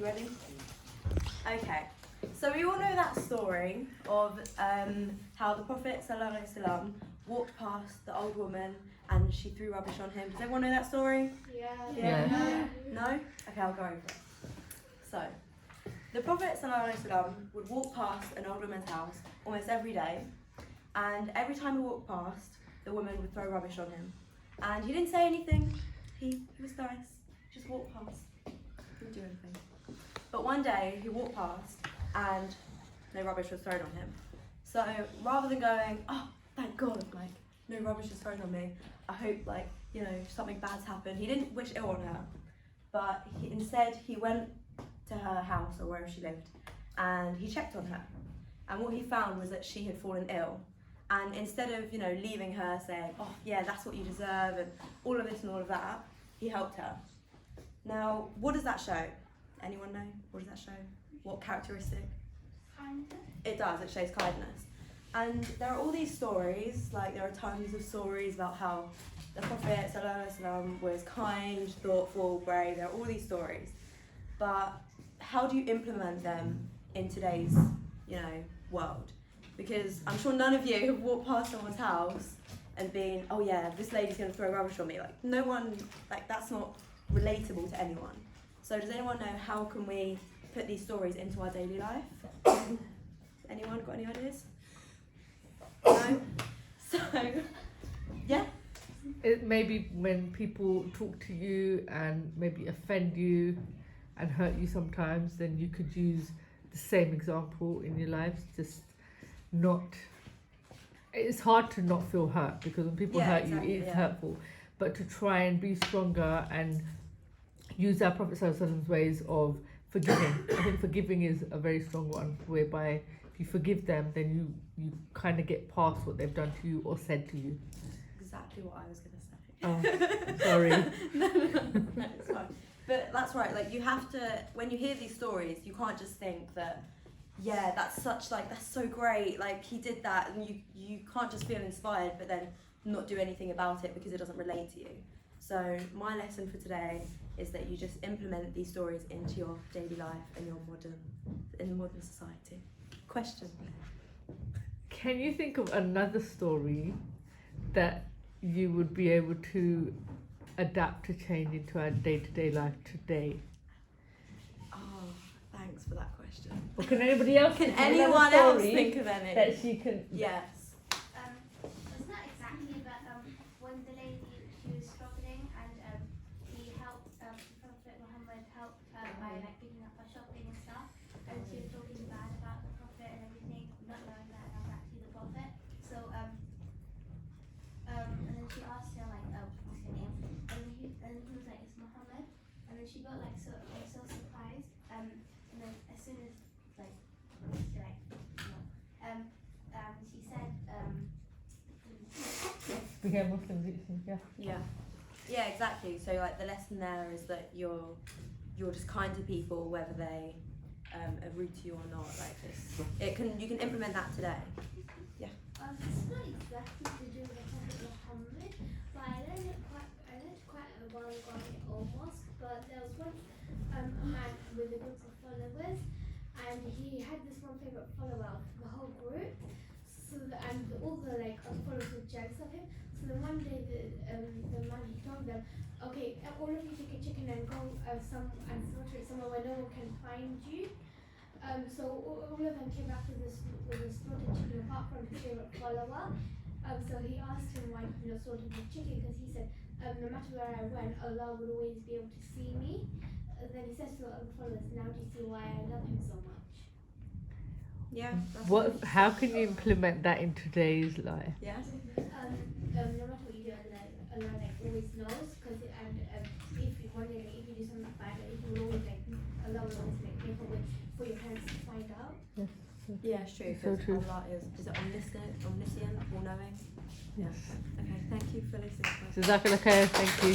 you ready? Okay. So we all know that story of how the Prophet ﷺ walked past the old woman and she threw rubbish on him. Does everyone know that story? Yeah. No? Okay, I'll go over it. So, the Prophet ﷺ would walk past an old woman's house almost every day, and every time he walked past, the woman would throw rubbish on him. And he didn't say anything. He was nice. Just walked past. Didn't do anything. But one day he walked past and no rubbish was thrown on him. So rather than going, oh, thank God, like no rubbish is thrown on me, I hope like, you know, something bad's happened. He didn't wish ill on her, but instead he went to her house or wherever she lived and he checked on her. And what he found was that she had fallen ill. And instead of, you know, leaving her saying, oh yeah, that's what you deserve and all of this and all of that, he helped her. Now, what does that show? Anyone know? What does that show? What characteristic? Kindness. It does, it shows kindness. And there are all these stories, like there are tons of stories about how the Prophet ﷺ was kind, thoughtful, brave. There are all these stories. But how do you implement them in today's, you know, world? Because I'm sure none of you have walked past someone's house and been, oh yeah, this lady's going to throw rubbish on me. Like no one, like that's not relatable to anyone. So does anyone know how can we put these stories into our daily life? Anyone got any ideas? No? So, yeah? It maybe when people talk to you and maybe offend you and hurt you sometimes, then you could use the same example in your lives. Just not. It's hard to not feel hurt because when people hurt exactly, you, it's hurtful. But to try and be stronger and use our Prophet ﷺ's ways of forgiving. I think forgiving is a very strong one, whereby if you forgive them, then you kind of get past what they've done to you or said to you. Exactly what I was going to say. Oh, sorry. No, it's fine. But that's right, like you have to, when you hear these stories, you can't just think that, yeah, that's so great, like he did that, and you can't just feel inspired but then not do anything about it because it doesn't relate to you. So my lesson for today is that you just implement these stories into your daily life and in modern society. Question. Can you think of another story that you would be able to adapt to change into our day-to-day life today? Oh, thanks for that question. Or can anybody else? Can think of anyone another else story think of any? that she can? Yes. It's not exactly, but when the lady, she was struggling and he helped, Prophet Muhammad helped her by like picking up her shopping and stuff, and she was talking bad about the Prophet and everything, not knowing that I was actually the Prophet. So and then she asked her like, what's your name? And he was like, it's Muhammad. And then she got like so surprised. And then as soon as like she like she said Became Muslims, yeah. Yeah, exactly. So like the lesson there is that you're just kind to people whether they are rude to you or not. Like this, you can implement that today. Yeah. It's not exactly to do with the Prophet Muhammad, but I learned quite a while ago almost. But there was once a man with a group of followers, and he had this one favorite follower of the whole group. And all the like followers were jealous of him. So then one day the man, he told them, okay, all of you take a chicken and go and slaughter it somewhere where no one can find you. So all of them came back with a slaughtered chicken apart from his favorite follower. So he asked him why he slaughtered the chicken, because he said no matter where I went, Allah would always be able to see me. Then he says to the other followers, now do you see why I love him so much? Yeah. How can you implement that in today's life? Yeah. No matter what you do, Allah like always knows, because if you do something bad, he will always Allah will always make a way for your parents to find out. Yes. Yeah, it's true. So Because true. Allah is it omniscient, all-knowing? Yes. Okay, thank you for listening. Jazakallah khair, thank you.